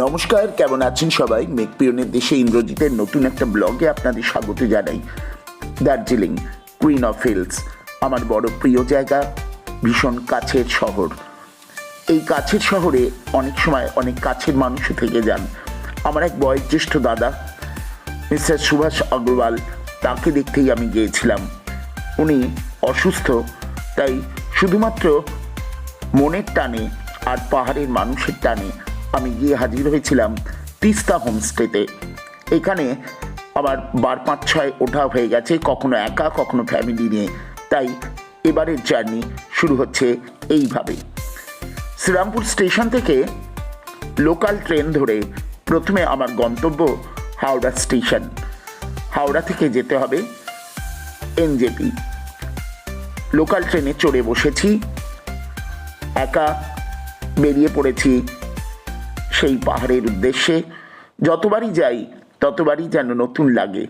নমস্কার, কেমন আছেন সবাই? মেঘপিয়নের দেশে ইন্দ্রজিতের নতুন একটা ব্লগে আপনাদের স্বাগত জানাই। দার্জিলিং, কুইন অফ হিলস, আমার বড় প্রিয় জায়গা, ভীষণ কাছের শহর। এই কাছের শহরে অনেক সময় অনেক কাছের মানুষও থেকে যান। আমার এক বয়োজ্যেষ্ঠ দাদা, মিস্টার সুভাষ অগ্রওয়াল, তাকে দেখতেই আমি গিয়েছিলাম। উনি অসুস্থ, তাই শুধুমাত্র মনের টানে আর পাহাড়ের মানুষের টানে আমি গিয়ে হাজির হয়েছিলাম তিস্তা হোমস্টেতে। এখানে আমার 5-6 ওঠা হয়ে গেছে, কখনো একা কখনো ফ্যামিলি নিয়ে। তাই এবারের জার্নি শুরু হচ্ছে এইভাবে। শ্রীরামপুর স্টেশন থেকে লোকাল ট্রেন ধরে প্রথমে আমার গন্তব্য হাওড়া স্টেশন। হাওড়া থেকে যেতে হবে এনজেপি। লোকাল ট্রেনে চড়ে বসেছি, একা বেরিয়ে পড়েছি সেই পাহাড়ের উদ্দেশ্যে। যতবারই যাই ততবারই যেন নতুন লাগে।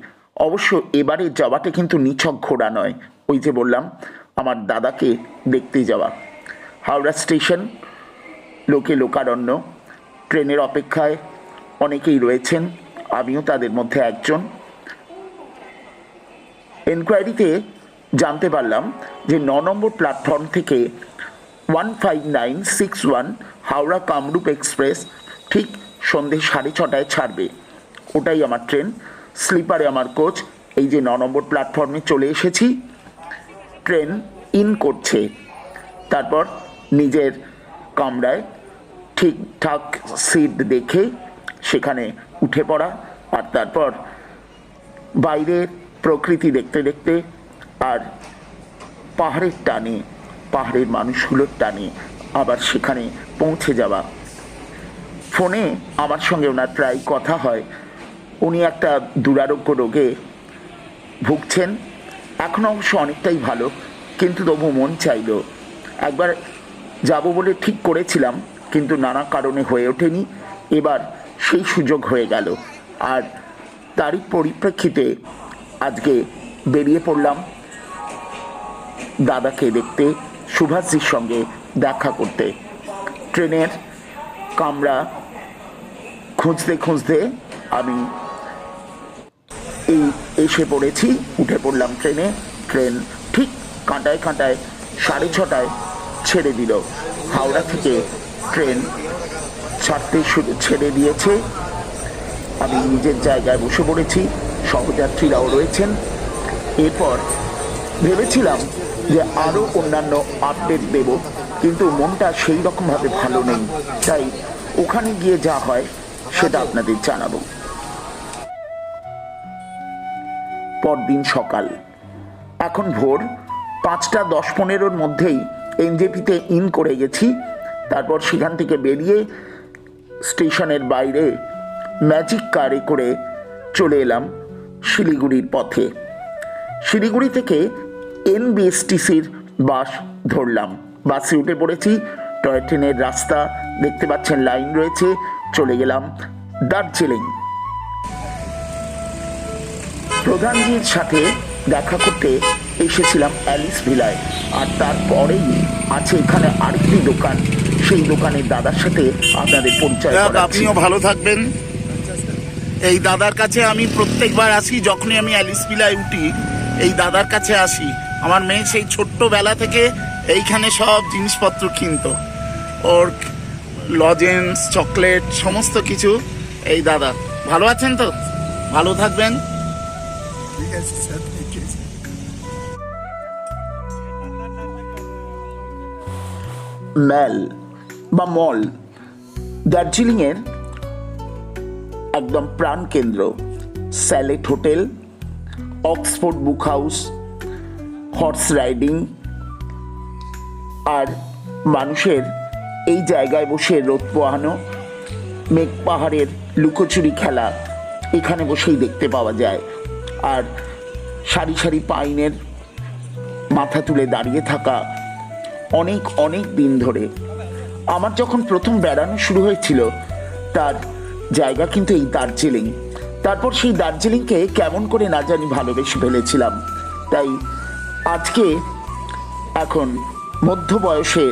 অবশ্য এবারে যাওয়াটা কিন্তু নিছক ঘোরা নয়, ওই যে বললাম আমার দাদাকে দেখতে যাওয়া। হাওড়া স্টেশন, লোকে লোকারণ্য, ট্রেনের অপেক্ষায় অনেকেই রয়েছেন, আমিও তাদের মধ্যে একজন। এনকোয়ারিতে জানতে পারলাম যে 9 নম্বর প্ল্যাটফর্ম থেকে 15961 হাওড়া কামরূপ এক্সপ্রেস ঠিক সন্ধ্যে 6:30টায় ছাড়বে। ওটাই আমার ট্রেন, স্লিপারে আমার কোচ। এই যে 9 নম্বর প্ল্যাটফর্মে চলে এসেছি, ট্রেন ইন করছে। তারপর নিজের কামরায় ঠিকঠাক সিট দেখে সেখানে উঠে পড়া, আর তারপর বাইরের প্রকৃতি দেখতে দেখতে আর পাহাড়ের টানে, পাহাড়ের মানুষগুলোর টানে আবার সেখানে পৌঁছে যাওয়া। ফোনে আমার সঙ্গে ওনার প্রায় কথা হয়। উনি একটা দুরারোগ্য রোগে ভুগছেন, এখন অবশ্য অনেকটাই ভালো, কিন্তু তবু মন চাইল। একবার যাব বলে ঠিক করেছিলাম, কিন্তু নানা কারণে হয়ে ওঠেনি। এবার সেই সুযোগ হয়ে গেল, আর তারই পরিপ্রেক্ষিতে আজকে বেরিয়ে পড়লাম দাদাকে দেখতে, সুভাষজির সঙ্গে দেখা করতে। ট্রেনের কামরা খুঁজতে খুঁজতে আমি এসে পড়েছি, উঠে পড়লাম ট্রেনে। ট্রেন ঠিক কাঁটায় কাঁটায় 6:30টায় ছেড়ে দিল। হাওড়া থেকে ট্রেন ছেড়ে দিয়েছে। আমি নিজের জায়গায় বসে পড়েছি, সহযাত্রীরাও রয়েছেন। এরপর ভেবেছিলাম যে আরও অন্যান্য আপডেট দেব, কিন্তু মনটা সেই রকমভাবে ভালো নেই, তাই ওখানে গিয়ে যা হয় সেটা আপনাদের জানাবো। পরদিন সকাল, এখন ভোর 5:10-15 মধ্যেই এনজেপিতে ইন করে গেছি। তারপর সেখান থেকে বেরিয়ে স্টেশনের বাইরে ম্যাজিক কারে করে চলে এলাম শিলিগুড়ির পথে। শিলিগুড়ি থেকে এনবিএসটিসির বাস ধরলাম, বাসে উঠে পড়েছি। টয় ট্রেনের রাস্তা দেখতে পাচ্ছেন, লাইন রয়েছে। চলে গেলাম দার্জিলিং। প্রধানজির সাথে দেখা করতে এসেছিলাম অ্যালিস ভিলায়, আর তারপরেই আছে এখানে আরেকটি দোকান। সেই দোকানের দাদার সাথে আপনাদের পরিচয় করাচ্ছি। আপনিও ভালো থাকবেন। এই দাদার কাছে আমি প্রত্যেকবার আসি, যখনই আমি অ্যালিস ভিলায় উঠি এই দাদার কাছে আসি। আমার মেয়ে সেই ছোট্টবেলা থেকে এইখানে সব জিনিসপত্র কিনতো, ওর লজেন্স, চকলেট, সমস্ত কিছু এই দাদা। ভালো আছেন তো? ভালো থাকবেন। ম্যাল বা মল দার্জিলিংয়ের একদম প্রাণকেন্দ্র। Chalet hotel, Oxford book house, horse riding, আর মানুষের এই জায়গায় বসে রোদ পোহানো, মেঘ পাহাড়ের লুকোচুরি খেলা এখানে বসেই দেখতে পাওয়া যায়। আর সারি সারি পাইনের মাথা তুলে দাঁড়িয়ে থাকা অনেক অনেক দিন ধরে। আমার যখন প্রথম বেড়ানো শুরু হয়েছিল তার জায়গা কিন্তু এই দার্জিলিং। তারপর সেই দার্জিলিংকে কেমন করে না জানি ভালোবেসে ফেলেছিলাম। তাই আজকে এখন মধ্য বয়সে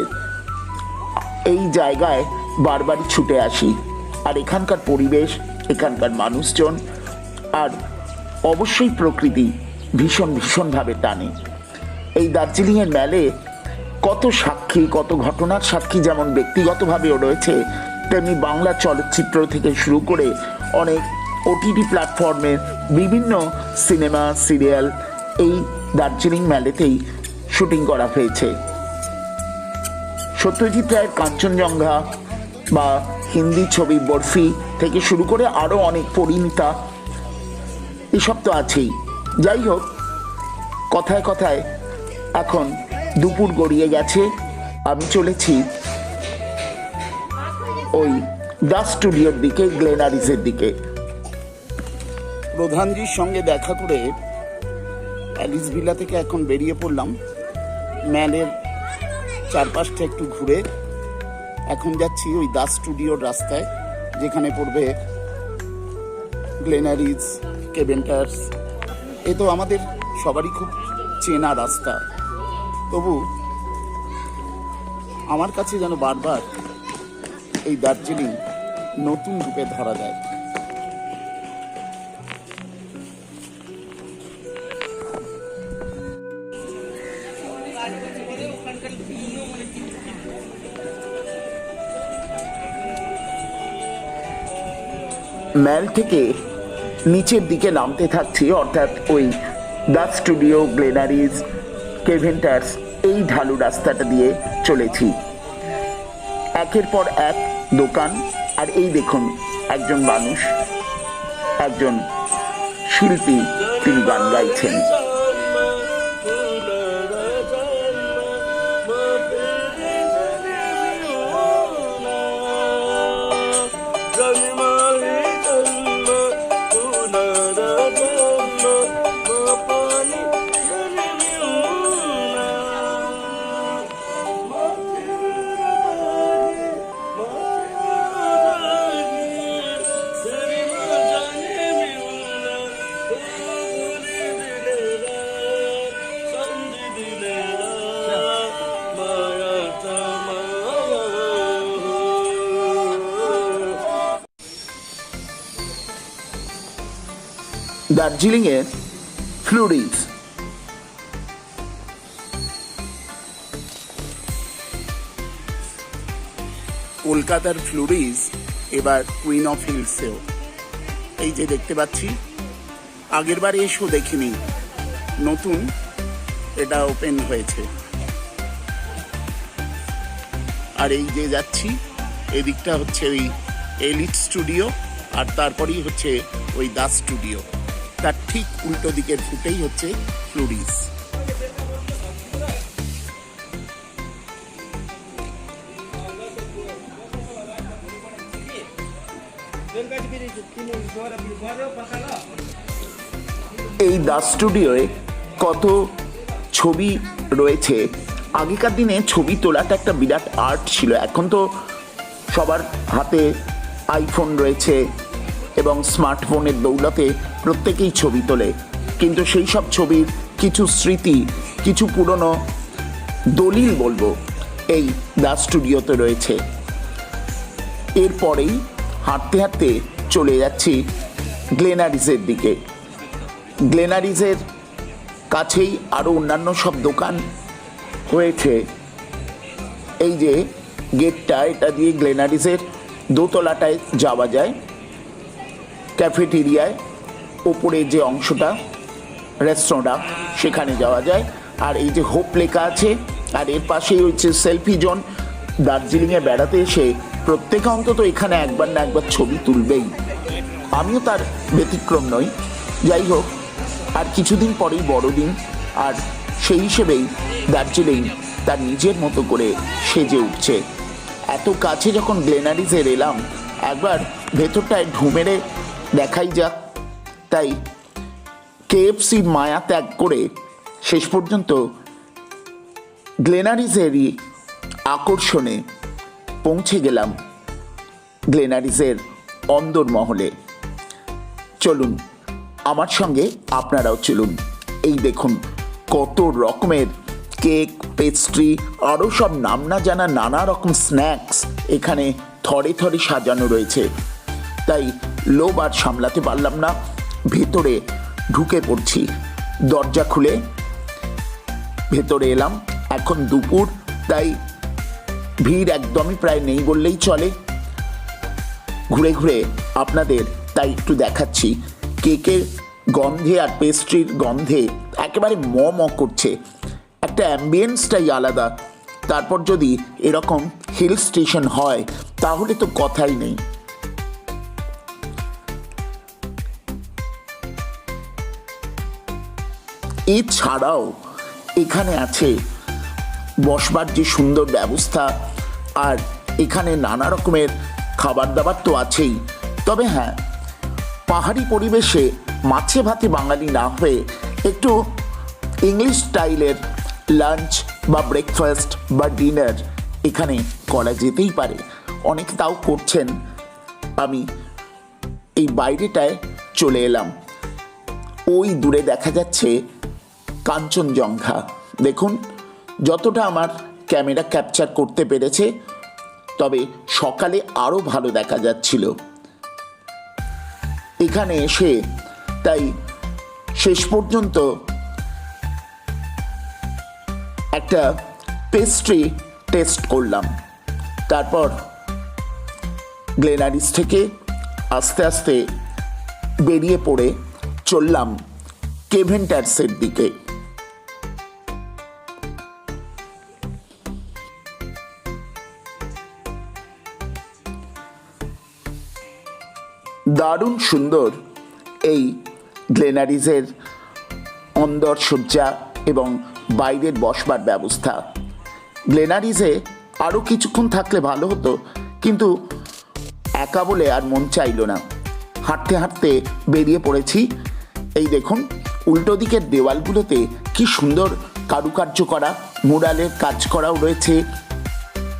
এই জায়গায় বারবারই ছুটে আসি। আর এখানকার পরিবেশ, এখানকার মানুষজন আর অবশ্যই প্রকৃতি ভীষণভাবে টানে। এই দার্জিলিংয়ের মেলে কত সাক্ষী, কত ঘটনার সাক্ষী যেমন ব্যক্তিগতভাবেও রয়েছে, তেমনি বাংলা চলচ্চিত্র থেকে শুরু করে অনেক ওটিটি প্ল্যাটফর্মের বিভিন্ন সিনেমা, সিরিয়াল এই দার্জিলিং মেলেতেই শুটিং করা হয়েছে। সত্যজিৎ রায়ের কাঞ্চনজঙ্ঘা বা হিন্দি ছবি বরফি থেকে শুরু করে আরও অনেক পরিণীতা, এসব তো আছেই। যাই হোক, কথায় কথায় এখন দুপুর গড়িয়ে গেছে, আমি চলেছি ওই দ্য স্টুডিওর দিকে, গ্লেনারিজের দিকে। প্রধানজির সঙ্গে দেখা করে অ্যালিস ভিলা থেকে এখন বেরিয়ে পড়লাম। ম্যালের চারপাশটা একটু ঘুরে এখন যাচ্ছি ওই দ্য স্টুডিওর রাস্তায়, যেখানে পড়বে গ্লেনারিজ, কেভেন্টার্স। এ তো আমাদের সবারই খুব চেনা রাস্তা, তবু আমার কাছে যেন বারবার এই দার্জিলিং নতুন রূপে ধরা দেয়। ম্যাল থেকে নিচের দিকে নামতে থাকছি, অর্থাৎ ওই দ্য স্টুডিও, গ্লেনারিজ, কেভেন্টার্স এই ঢালু রাস্তাটা দিয়ে চলেছি। একের পর এক দোকান, আর এই দেখুন একজন মানুষ, একজন শিল্পী, তিনি গান গাইছেন। দার্জিলিংয়ের ফ্লুরিজ। কলকাতার ফ্লুরিজ এবার কুইন অফ হিলসেও, এই যে দেখতে পাচ্ছি, আগের বারে এসেও দেখিনি, নতুন এটা ওপেন হয়েছে। আর এই যে যাচ্ছি, এদিকটা হচ্ছে ওই এলিট স্টুডিও, আর তারপরেই হচ্ছে ওই দ্য স্টুডিও। তার ঠিক উল্টো দিকের ফুটেই হচ্ছে ফ্লুরিজ। এই দ্য স্টুডিওয়ে কত ছবি রয়েছে। আগেকার দিনে ছবি তোলাটা একটা বিরাট আর্ট ছিল, এখন তো সবার হাতে আইফোন রয়েছে এবং স্মার্টফোনের দৌলতে প্রত্যেকেই ছবি তোলে, কিন্তু সেই সব ছবির কিছু স্মৃতি, কিছু পুরনো দলিল বলবো এই দ্য স্টুডিওতে রয়েছে। এরপরেই হাঁটতে হাঁটতে চলে যাচ্ছি গ্লেনারিজের দিকে। গ্লেনারিজের কাছেই আরও অন্যান্য সব দোকান হয়েছে। এই যে গেটটা, এটা দিয়ে গ্লেনারিজের দোতলাটায় যাওয়া যায়, ক্যাফেটেরিয়ায় ওপরে যে অংশটা রেস্টুরেন্ট, সেখানে যাওয়া যায়। আর এই যে হোপ লেখা আছে, আর এর পাশেই হচ্ছে সেলফি জোন। দার্জিলিংয়ে বেড়াতে এসে প্রত্যেকে অন্তত এখানে একবার না একবার ছবি তুলবেই, আমিও তার ব্যতিক্রম নই। যাই হোক, আর কিছুদিন পরেই বড়দিন, আর সেই হিসেবেই দার্জিলিং তার নিজের মতো করে সেজে উঠছে। এত কাছে যখন গ্লেনারিজের এলাম, একবার ভেতরটায় ঢুমেরে দেখাই যাক। তাই কেএফসির মায়া ত্যাগ করে শেষ পর্যন্ত গ্লেনারিজেরই আকর্ষণে পৌঁছে গেলাম গ্লেনারিজের অন্দরমহলে। চলুন আমার সঙ্গে আপনারাও চলুন। এই দেখুন কত রকমের কেক, পেস্ট্রি, আরও সব নাম না জানা নানা রকম স্ন্যাক্স এখানে থরে থরে সাজানো রয়েছে। তাই লোভ আর সামলাতে পারলাম না, ভেতরে ঢুকে পড়ছি। দরজা খুলে ভেতরে এলাম। এখন দুপুর, তাই ভিড় একদমই প্রায় নেই বললেই চলে। ঘুরে ঘুরে আপনাদের তাই একটু দেখাচ্ছি। কেকের গন্ধে আর পেস্ট্রির গন্ধে একেবারে ম করছে, একটা অ্যাম্বিয়েন্সটাই আলাদা। তারপর যদি এরকম হিল স্টেশন হয় তাহলে তো কথাই নেই। এছাড়াও এখানে আছে বসবার যে সুন্দর ব্যবস্থা, আর এখানে নানা রকমের খাবার দাবার তো আছেই। তবে হ্যাঁ, পাহাড়ি পরিবেশে মাছে ভাতে বাঙালি না হয়ে একটু ইংলিশ স্টাইলের লাঞ্চ বা ব্রেকফাস্ট বা ডিনার এখানে করা যেতেই পারে। অনেকে তাও করছেন। আমি এই বাইরেটায় চলে এলাম। ওই দূরে দেখা যাচ্ছে কাঞ্চনজঙ্ঘা। দেখুন, যতটা আমার ক্যামেরা ক্যাপচার করতে পেরেছে, তবে সকালে আরও ভালো দেখা যাচ্ছিল। এখানে এসে তাই শেষ পর্যন্ত একটা পেস্ট্রি টেস্ট করলাম। তারপর গ্লেনারিস থেকে আস্তে আস্তে বেরিয়ে পড়ে চললাম কেভেন্টার্সের দিকে। দারুণ সুন্দর এই গ্লেনারিজের অন্দর সজ্জা এবং বাইরের বসবার ব্যবস্থা। গ্লেনারিজে আরও কিছুক্ষণ থাকলে ভালো হতো, কিন্তু একা বলে আর মন চাইল না। হাঁটতে হাঁটতে বেরিয়ে পড়েছি। এই দেখুন, উল্টো দিকের দেওয়ালগুলোতে কি সুন্দর কারুকার্য করা, মুরালের কাজ করাও রয়েছে,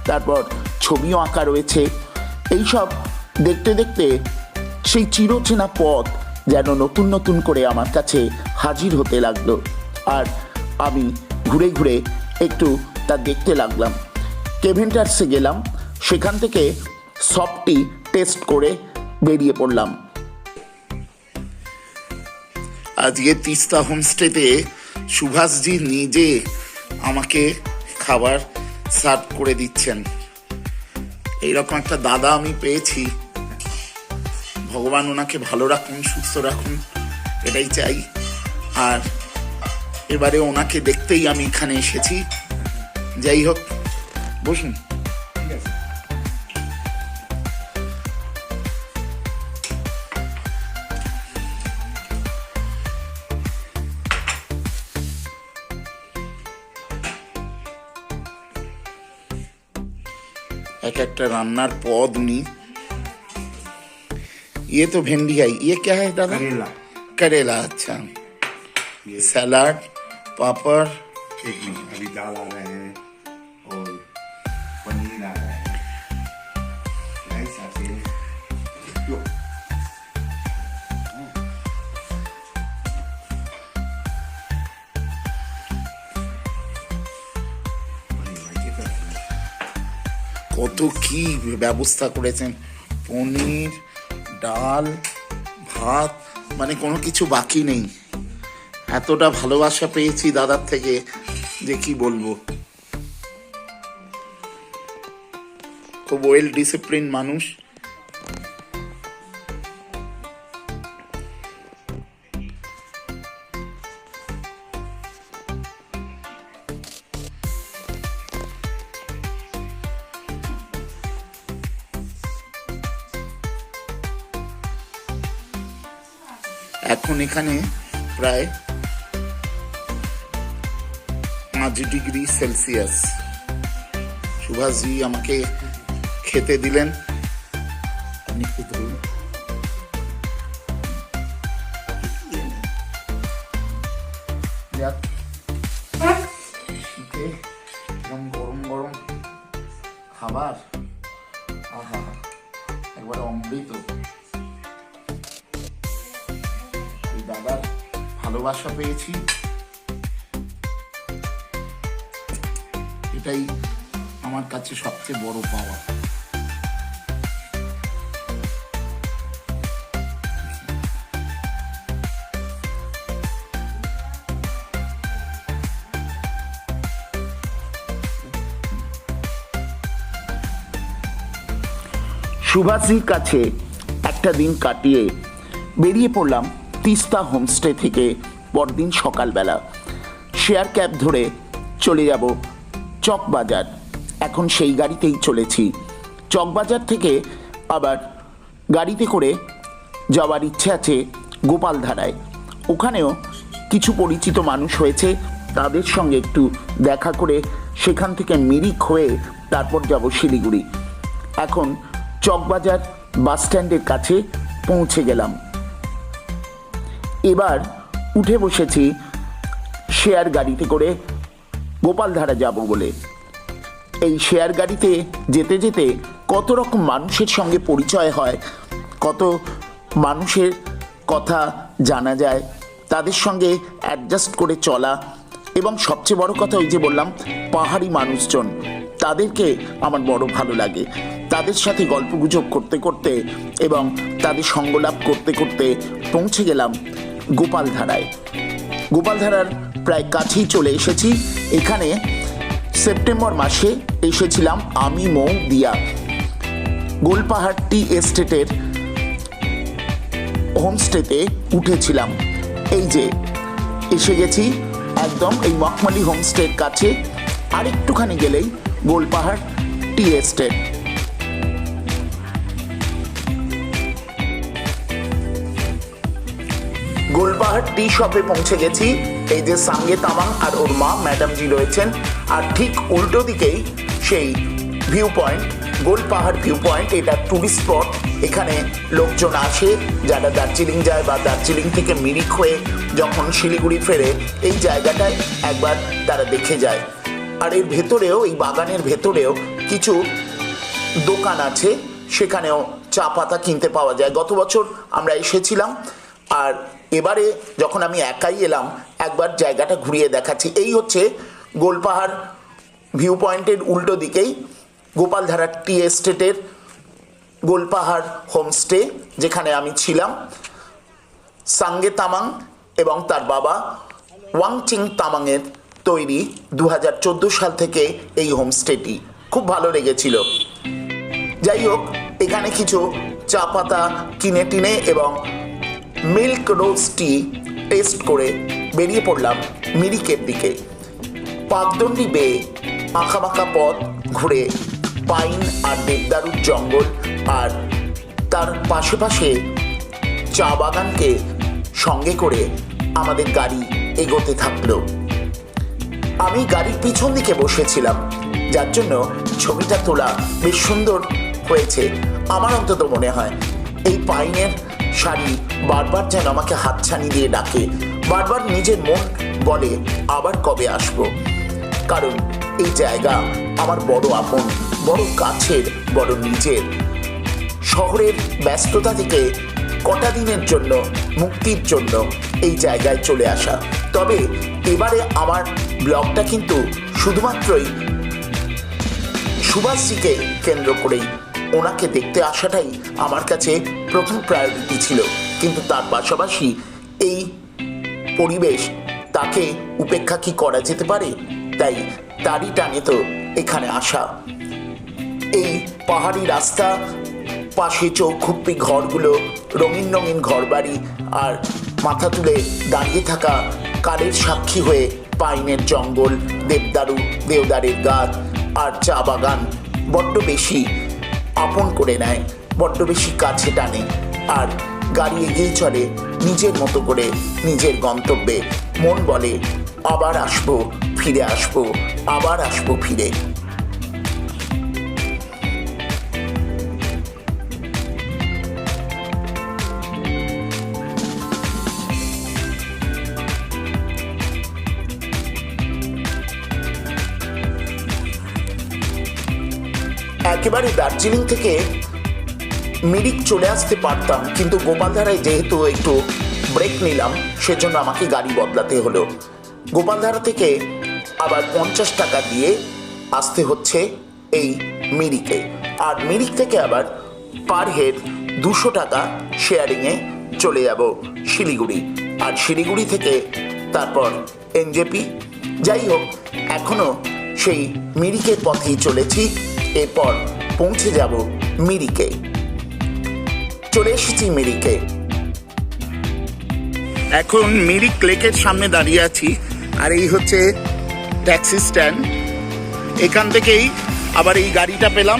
তারপর ছবিও আঁকা রয়েছে। এইসব দেখতে দেখতে সেই চিরচেনা পথ যেন নতুন নতুন করে আমার কাছে হাজির হতে লাগলো, আর আমি ঘুরে ঘুরে একটু তা দেখতে লাগলাম। কেভেন্টার্সে গেলাম, সেখান থেকে সফটি টেস্ট করে বেরিয়ে পড়লাম। আজকে তিস্তা হোমস্টেতে সুভাষজি নিজে আমাকে খাবার সার্ভ করে দিচ্ছেন। এইরকম একটা দাদা আমি পেয়েছি। ভগবান ওনাকে ভালো রাখুন, সুস্থ রাখুন, এটাই চাই। আর এবারে ওনাকে দেখতেই আমি এখানে এসেছি। যাই হোক, বসুন। एक एक रान्नार पद उनी। ये तो भिंडी है, ये क्या है दादा? करेला। करेला, अच्छा। सलाद, पापड़। एक मिनट, अभी दाल आ रहे हैं और पनीर आ रहा है, राइस आते हैं। लो। কত কি ব্যবস্থা করেছেন, পনির, ডাল, ভাত, মানে কোনো কিছু বাকি নেই। এতটা ভালোবাসা পেয়েছি দাদার থেকে যে কি বলবো। খুব ওয়েল ডিসিপ্লিন মানুষ। এখন এখানে প্রায় 5 ডিগ্রি সেলসিয়াস। সুভাষজি আমাকে খেতে দিলেন। আপনি একটু ধরুন। গরম গরম খাবার, আহা, একবার অমৃত। দাদার ভালোবাসা পেয়েছি, এটাই আমার কাছে সবচেয়ে বড় পাওয়া। সুভাষজির কাছে একটা দিন কাটিয়ে বেরিয়ে পড়লাম তিস্তা হোমস্টে থেকে পরদিন সকালবেলা। শেয়ার ক্যাব ধরে চলে যাব চকবাজার। এখন সেই গাড়িতেই চলেছি। চকবাজার থেকে আবার গাড়িতে করে যাওয়ার ইচ্ছে আছে গোপালধারায়। ওখানেও কিছু পরিচিত মানুষ হয়েছে, তাদের সঙ্গে একটু দেখা করে সেখান থেকে মিরিক হয়ে তারপর যাব শিলিগুড়ি। এখন চকবাজার বাস স্ট্যান্ডের কাছে পৌঁছে গেলাম। এবার উঠে বসেছি শেয়ার গাড়িতে করে গোপালধারা যাব বলে। এই শেয়ার গাড়িতে যেতে যেতে কত রকম মানুষের সঙ্গে পরিচয় হয়, কত মানুষের কথা জানা যায়, তাদের সঙ্গে অ্যাডজাস্ট করে চলা, এবং সবচেয়ে বড় কথা ওই যে বললাম পাহাড়ি মানুষজন, তাদেরকে আমার বড় ভালো লাগে। তাদের সাথে গল্পগুজব করতে করতে এবং তাদের সঙ্গলাভ করতে করতে পৌঁছে গেলাম গোপালধারায়। গোপালধারার প্রায় কাছেই চলে এসেছি। এখানে সেপ্টেম্বর মাসে এসেছিলাম আমি, মৌ, দিয়া। গোলপাহাড় টি এস্টেটের হোমস্টেতে উঠেছিলাম। এই যে এসে গেছি একদম এই মখমলি হোমস্টের কাছে। আর একটুখানি গেলেই গোলপাহাড় টি এস্টেট। গোলপাহাড় টি শপে পৌঁছে গেছি। এই যে সাঙ্গে তামাং আর ওর মা ম্যাডামজি রয়েছেন, আর ঠিক উল্টো দিকেই সেই view point, Golpahar view point. এটা টুরিস্ট স্পট। এখানে লোকজন আসে যারা দার্জিলিং যায় বা দার্জিলিং থেকে মিরিক হয়ে যখন শিলিগুড়ি ফেরে, এই জায়গাটায় একবার তারা দেখে যায়। আর এর ভেতরেও, এই বাগানের ভেতরেও কিছু দোকান আছে, সেখানেও চা পাতা কিনতে পাওয়া যায়। গত বছর আমরা এসেছিলাম, আর এবারে যখন আমি একাই এলাম একবার জায়গাটা ঘুরিয়ে দেখাচ্ছি। এই হচ্ছে গোলপাহাড় ভিউ পয়েন্টের উল্টো দিকেই গোপালধারা টি এস্টেটের গোলপাহাড় হোমস্টে, যেখানে আমি ছিলাম। সাঙ্গে তামাং এবং তার বাবা ওয়াংচিং তামাংয়ের তৈরি 2014 সাল থেকে এই হোমস্টেটি। খুব ভালো লেগেছিল। যাই হোক, এখানে কিছু চা পাতা কিনে টিনে এবং মিল্ক রোজ টি টেস্ট করে বেরিয়ে পড়লাম মিরিকের দিকে। পাকদণ্ডী বেয়ে আঁকাবাঁকা পথ ঘুরে পাইন আর দেবদারুর জঙ্গল আর তার পাশে পাশে চা বাগানকে সঙ্গে করে আমাদের গাড়ি এগোতে থাকলো। আমি গাড়ির পিছন দিকে বসেছিলাম, যার জন্য ছবিটা তোলা বেশ সুন্দর হয়েছে আমার অন্তত মনে হয়। এই পাইনের শাড়ি বারবার যেন আমাকে হাতছানি দিয়ে ডাকে, বারবার নিজের মন বলে আবার কবে আসব। কারণ এই জায়গা আমার বড় আপন, বড় কাছের, বড় নিজের। শহরের ব্যস্ততা থেকে কটা দিনের জন্য মুক্তির জন্য এই জায়গায় চলে আসা। তবে এবারে আমার ব্লগটা কিন্তু শুধুমাত্রই সুভাষজিকে কেন্দ্র করেই, ওনাকে দেখতে আসাটাই আমার কাছে প্রথম প্রায়োরিটি ছিল। কিন্তু তার পাশাপাশি এই পরিবেশ, তাকে উপেক্ষা কি করা যেতে পারে? তাই তারই টানে তো এখানে আসা। এই পাহাড়ি রাস্তা, পাশে চৌখুপ্পি ঘরগুলো, রঙিন রঙিন ঘরবাড়ি, আর মাথা তুলে দাঁড়িয়ে থাকা কালের সাক্ষী হয়ে পাইনের জঙ্গল, দেবদারু, দেওদারের গাছ আর চা বাগান বড্ড বেশি আপন করে নেয়, বড্ড বেশি কাছে টানে। আর গাড়ি এগিয়ে চলে নিজের মতো করে নিজের গন্তব্যে। মন বলে আবার আসবো, ফিরে আসবো, আবার আসবো ফিরে। একেবারে দার্জিলিং থেকে মিরিক চলে আসতে পারতাম, কিন্তু গোপালধারায় যেহেতু একটু ব্রেক নিলাম, সেজন্য আমাকে গাড়ি বদলাতে হলো। গোপালধারা থেকে আবার 50 টাকা দিয়ে আসতে হচ্ছে এই মিরিকে। আর মিরিক থেকে আবার পার হেড 200 টাকা শেয়ারিংয়ে চলে যাব শিলিগুড়ি। আর শিলিগুড়ি থেকে তারপর এনজেপি। যাই হোক, এখনও সেই মিরিকের পথেই চলেছি। এরপর পৌঁছে যাব মিরিকে। চলে এসেছি মিরিকে। এখন মিরিক লেকের সামনে দাঁড়িয়ে আছি, আর এই হচ্ছে ট্যাক্সি স্ট্যান্ড। এখান থেকেই আবার এই গাড়িটা পেলাম।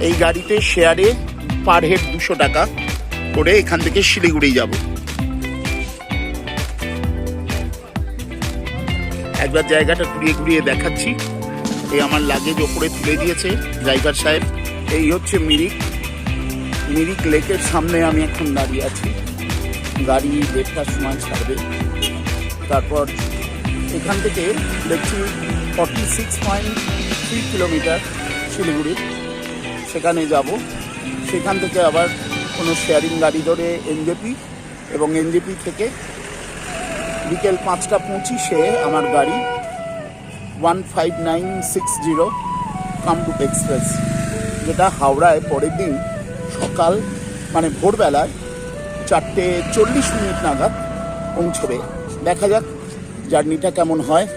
এই গাড়িতে শেয়ারে পার হেড 200 টাকা করে এখান থেকে শিলিগুড়ি যাব। একবার জায়গাটা ঘুরিয়ে ঘুরিয়ে দেখাচ্ছি। এই আমার লাগেজ ওপরে তুলে দিয়েছে ড্রাইভার সাহেব। এই হচ্ছে মিরিক লেকের সামনে আমি এখন দাঁড়িয়ে আছি। গাড়ি 1:30টার সময় ছাড়বে। তারপর এখান থেকে দেখছি 46.3 কিলোমিটার শিলিগুড়ি, সেখানে যাব। সেখান থেকে আবার কোনো শেয়ারিং গাড়ি ধরে এনজেপি, এবং এনজেপি থেকে বিকেল 5:25 আমার গাড়ি 15960 কামরূপ এক্সপ্রেস, যেটা হাওড়ায় পরের দিন সকাল মানে ভোরবেলায় 4:40 নাগাদ পৌঁছবে। দেখা যাক জার্নিটা কেমন হয়।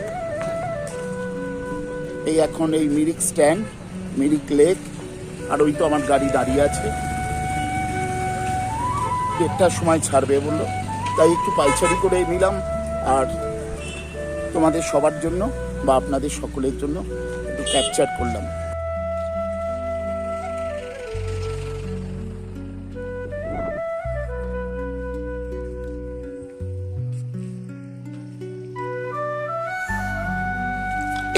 এই এখন এই মিরিক স্ট্যান্ড, মিরিক লেক, আর ওই তো আমার গাড়ি দাঁড়িয়ে আছে। 1:30টার সময় ছাড়বে বললো, তাই একটু পাইচারি করে নিলাম। আর তোমাদের সবার জন্য বা আপনাদের সকলের জন্য একটু ক্যাপচার করলাম।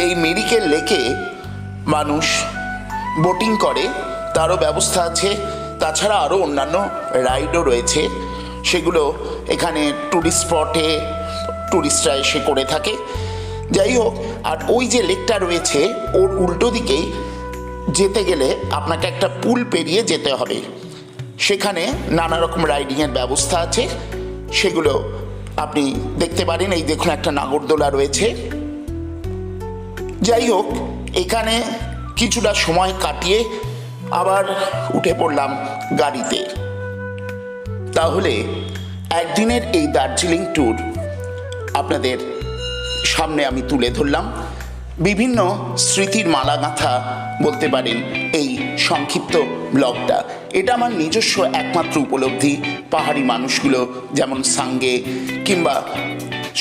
এই মিরিকের লেকে মানুষ বোটিং করে, তারও ব্যবস্থা আছে। তাছাড়া আরও অন্যান্য রাইডও রয়েছে, সেগুলো এখানে ট্যুরিস্ট স্পটে ট্যুরিস্টরা এসে করে থাকে। যাই হোক, আর ওই যে লেকটা রয়েছে ওর উল্টো দিকেই যেতে গেলে আপনাকে একটা পুল পেরিয়ে যেতে হবে। সেখানে নানা রকম রাইডিংয়ের ব্যবস্থা আছে, সেগুলো আপনি দেখতে পারেন। এই দেখুন একটা নাগরদোলা রয়েছে। যাই হোক, এখানে কিছুটা সময় কাটিয়ে আবার উঠে পড়লাম গাড়িতে। তাহলে একদিনের এই দার্জিলিং ট্যুর আপনাদের সামনে আমি তুলে ধরলাম। বিভিন্ন স্মৃতির মালাগাঁথা বলতে পারেন এই সংক্ষিপ্ত ব্লগটা। এটা আমার নিজস্ব একমাত্র উপলব্ধি। পাহাড়ি মানুষগুলো যেমন সাঙ্গে কিংবা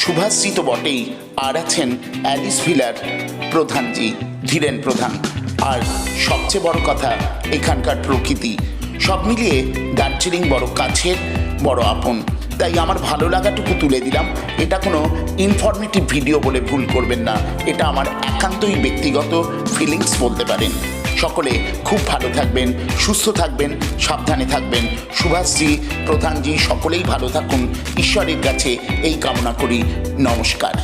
সুভাষজি তো বটেই, আর আছেন অ্যালিস ভিলার প্রধানজি ধীরেন প্রধান, আর সবচেয়ে বড় কথা এখানকার প্রকৃতি। সব মিলিয়ে দার্জিলিং বড় কাছের, বড় আপন। তাই আমার ভালো লাগাটুকু তুলে দিলাম। এটা কোনো ইনফরমেটিভ ভিডিও বলে ভুল করবেন না, এটা আমার একান্তই ব্যক্তিগত ফিলিংস বলতে পারেন। সকলে খুব ভালো থাকবেন, সুস্থ থাকবেন, সাবধানে থাকবেন। সুভাষজি, প্রধানজি সকলেই ভালো থাকুন, ঈশ্বরের কাছে এই কামনা করি। নমস্কার।